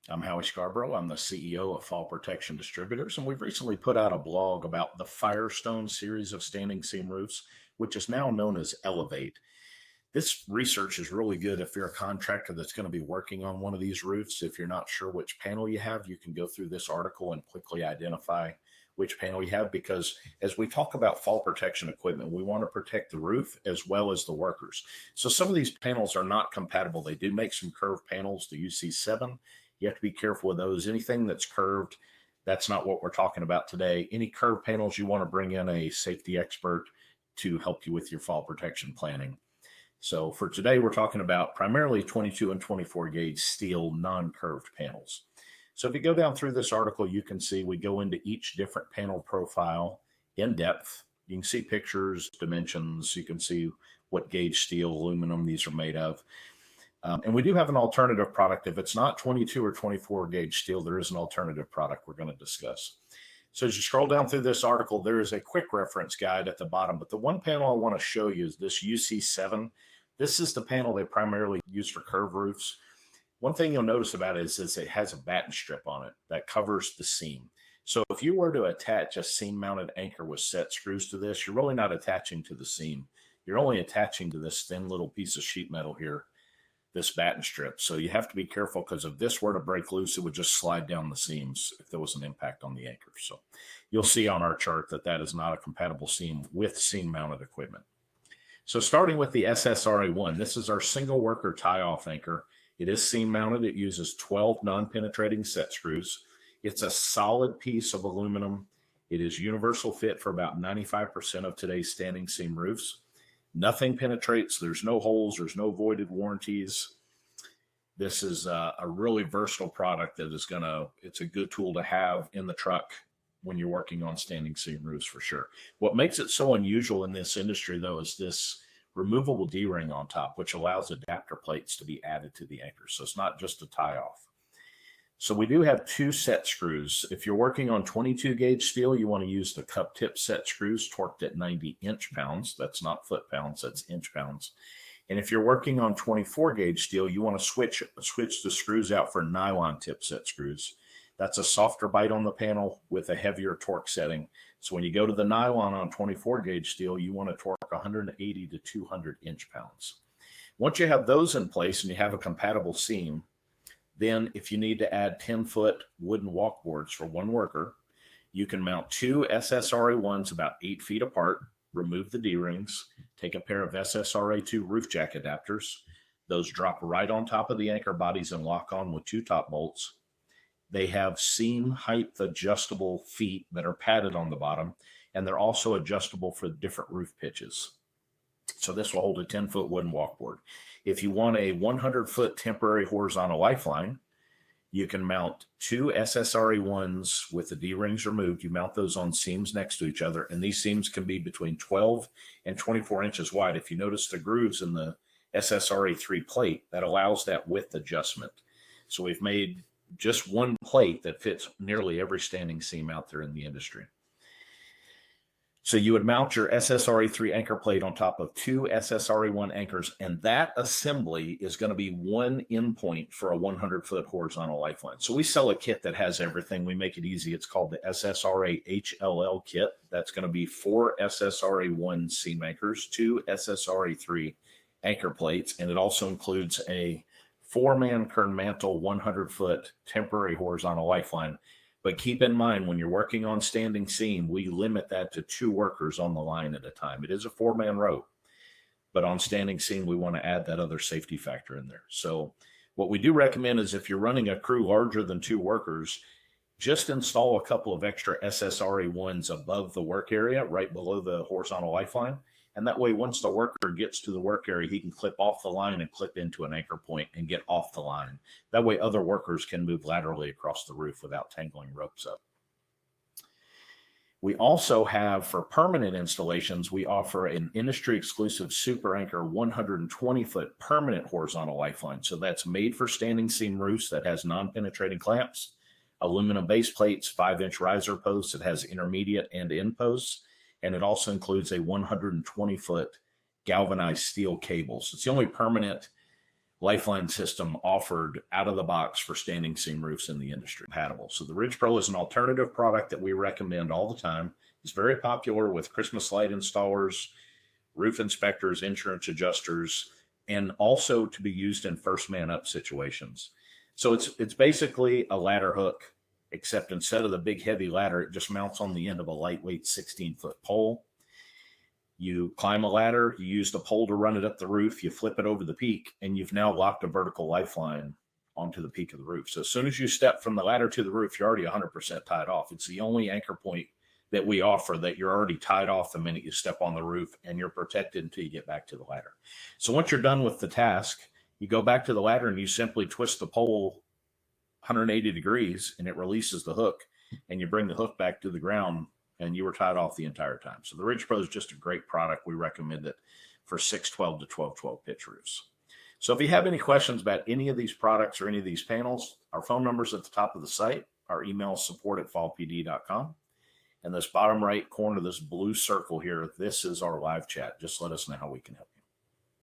I'm Howie Scarborough. I'm the CEO of Fall Protection Distributors, and we've recently put out a blog about the Firestone series of standing seam roofs, which is now known as Elevate. This research is really good if you're a contractor that's going to be working on one of these roofs. If you're not sure which panel you have, you can go through this article and quickly identify which panel you have, because as we talk about fall protection equipment, we want to protect the roof as well as the workers. So some of these panels are not compatible. They do make some curved panels, the UC7. You have to be careful with those. Anything that's curved, that's not what we're talking about today. Any curved panels, you want to bring in a safety expert to help you with your fall protection planning. So for today, we're talking about primarily 22 and 24 gauge steel non-curved panels. So if you go down through this article, you can see we go into each different panel profile in depth. You can see pictures, dimensions. You can see what gauge steel, aluminum these are made of. And we do have an alternative product. If it's not 22 or 24 gauge steel, there is an alternative product we're going to discuss. So as you scroll down through this article, there is a quick reference guide at the bottom. But the one panel I want to show you is this UC7. This is the panel they primarily use for curved roofs. One thing you'll notice about it is it has a batten strip on it that covers the seam. So if you were to attach a seam-mounted anchor with set screws to this, you're really not attaching to the seam. You're only attaching to this thin little piece of sheet metal here, this batten strip. So you have to be careful, because if this were to break loose, it would just slide down the seams if there was an impact on the anchor. So you'll see on our chart that that is not a compatible seam with seam-mounted equipment. So starting with the SSRA1, this is our single worker tie-off anchor. It is seam mounted. It uses 12 non-penetrating set screws. It's a solid piece of aluminum. It is universal fit for about 95% of today's standing seam roofs. Nothing penetrates. There's no holes. There's no voided warranties. This is a really versatile product that is it's a good tool to have in the truck when you're working on standing seam roofs for sure. What makes it so unusual in this industry, though, is this removable D-ring on top, which allows adapter plates to be added to the anchor. So it's not just a tie-off. So we do have two set screws. If you're working on 22 gauge steel, you want to use the cup tip set screws torqued at 90 inch-pounds. That's not foot-pounds, that's inch-pounds. And if you're working on 24 gauge steel, you want to switch the screws out for nylon tip set screws. That's a softer bite on the panel with a heavier torque setting. So when you go to the nylon on 24 gauge steel, you want to torque 180 to 200 inch-pounds. Once you have those in place and you have a compatible seam, then if you need to add 10-foot wooden walkboards for one worker, you can mount two SSRA1s about 8 feet apart, remove the D-rings, take a pair of SSRA2 roof jack adapters. Those drop right on top of the anchor bodies and lock on with two top bolts. They have seam height adjustable feet that are padded on the bottom, and they're also adjustable for different roof pitches. So this will hold a 10-foot wooden walkboard. If you want a 100-foot temporary horizontal lifeline, you can mount two SSRA1s with the D-rings removed. You mount those on seams next to each other, and these seams can be between 12 and 24 inches wide. If you notice the grooves in the SSRA3 plate, that allows that width adjustment. So we've made just one plate that fits nearly every standing seam out there in the industry. So you would mount your SSRA3 anchor plate on top of two SSRA1 anchors, and that assembly is going to be one endpoint for a 100-foot horizontal lifeline. So we sell a kit that has everything. We make it easy. It's called the SSRA HLL Kit. That's going to be 4 SSRA1 seam anchors, 2 SSRA3 anchor plates, and it also includes a 4-man Kern mantle 100-foot temporary horizontal lifeline. But keep in mind, when you're working on standing seam, we limit that to 2 workers on the line at a time. It is a 4-man row, but on standing seam, we want to add that other safety factor in there. So what we do recommend is if you're running a crew larger than 2 workers, just install a couple of extra SSRA1s above the work area, right below the horizontal lifeline. And that way, once the worker gets to the work area, he can clip off the line and clip into an anchor point and get off the line. That way, other workers can move laterally across the roof without tangling ropes up. We also have, for permanent installations, we offer an industry-exclusive Super Anchor 120-foot permanent horizontal lifeline. So that's made for standing seam roofs that has non-penetrating clamps, aluminum base plates, 5-inch riser posts. It has intermediate and end posts. And it also includes a 120-foot galvanized steel cable. So it's the only permanent Lifeline system offered out of the box for standing seam roofs in the industry. Compatible. So the Ridge Pro is an alternative product that we recommend all the time. It's very popular with Christmas light installers, roof inspectors, insurance adjusters, and also to be used in first man up situations. So it's basically a ladder hook, except instead of the big heavy ladder, it just mounts on the end of a lightweight 16-foot pole. You climb a ladder, you use the pole to run it up the roof, you flip it over the peak, and you've now locked a vertical lifeline onto the peak of the roof. So as soon as you step from the ladder to the roof, you're already 100% tied off. It's the only anchor point that we offer that you're already tied off the minute you step on the roof, and you're protected until you get back to the ladder. So once you're done with the task, you go back to the ladder and you simply twist the pole 180 degrees and it releases the hook, and you bring the hook back to the ground, and you were tied off the entire time. So the Ridge Pro is just a great product. We recommend it for 612 to 1212 pitch roofs. So if you have any questions about any of these products or any of these panels, our phone number is at the top of the site. Our email is support@fallpd.com. And this bottom right corner, this blue circle here, this is our live chat. Just let us know how we can help you.